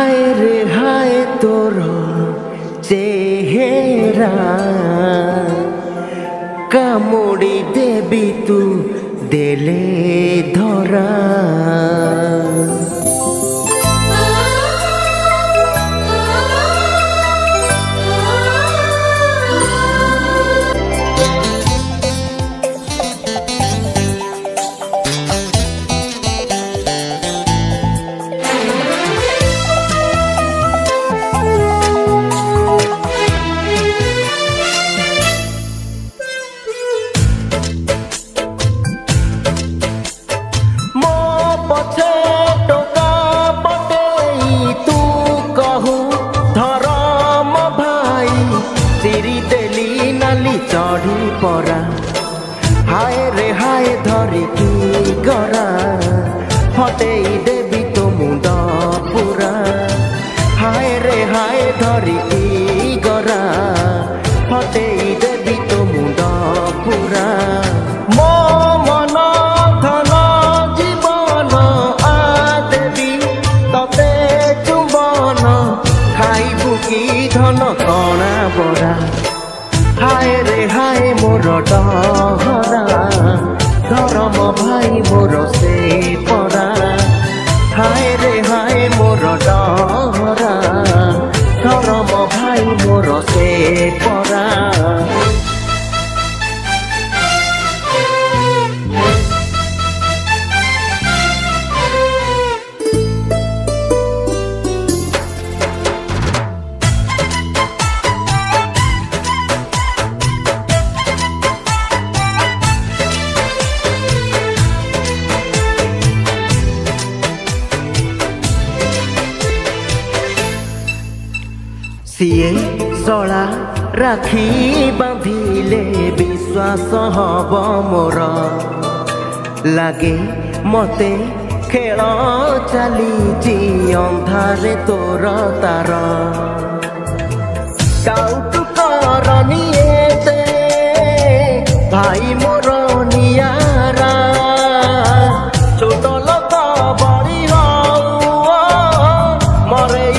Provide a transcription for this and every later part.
हाय रे हाय तोर चेहरा कामुड़ी देवी तू देले धरा चढ़ी परा हाय रे हाय धरिकी गरा फटेई देवी तो मुंड पूरा हाय रे हाय धरिकी गरा फटेई देवी तो मुंड पूरा मो मन धन जीवन आ देवी तते चुंबन खाइबु की धन कणा बरा हाय रे हाय मोर डहरा धरम भाई मोर से परा हाय रे हाय मोर डहरा धरम भाई मोर से परा सीए सला राखी बांधिले विश्वास हब मोर लागे मते खेल चली अंधारे तोर तार काउट करनी एते भाई मोर नियारा छोट लोक बड़ी मरे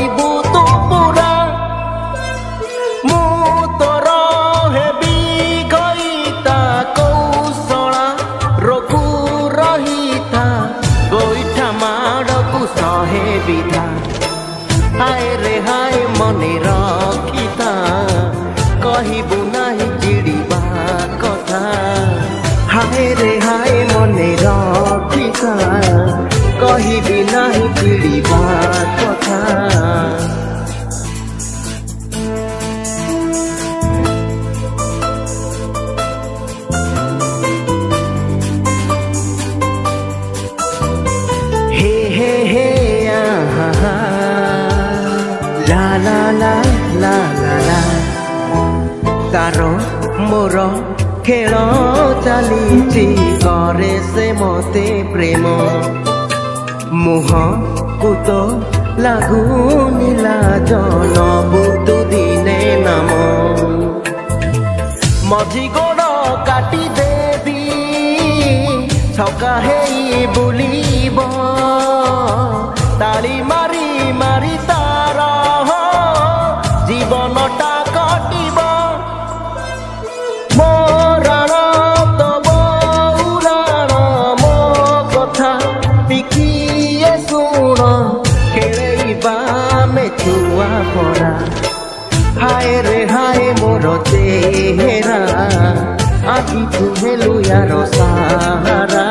विधा हाय रे हाय मने रखिता कहबू नहीं चिड़ीबा कथा हाय रे हाय मने रखिता कहबी नहीं चिड़ीबा कथा ला ला ला ला ला तारो मोर खेल चली करे से मते प्रेम मुह को तो लगुनी लाज नबुतु दिने नाम मझी गोड़ काटी देवी छका हेई बुलीब ताली मारी मारी तारा जीवनटा कटिब मोराण तो बौराण मो कथा टिकिए शुण खेलैबा में छुआ पड़ा हाय रे हाय मोर चेहरा आखि तू हेलु यार सहारा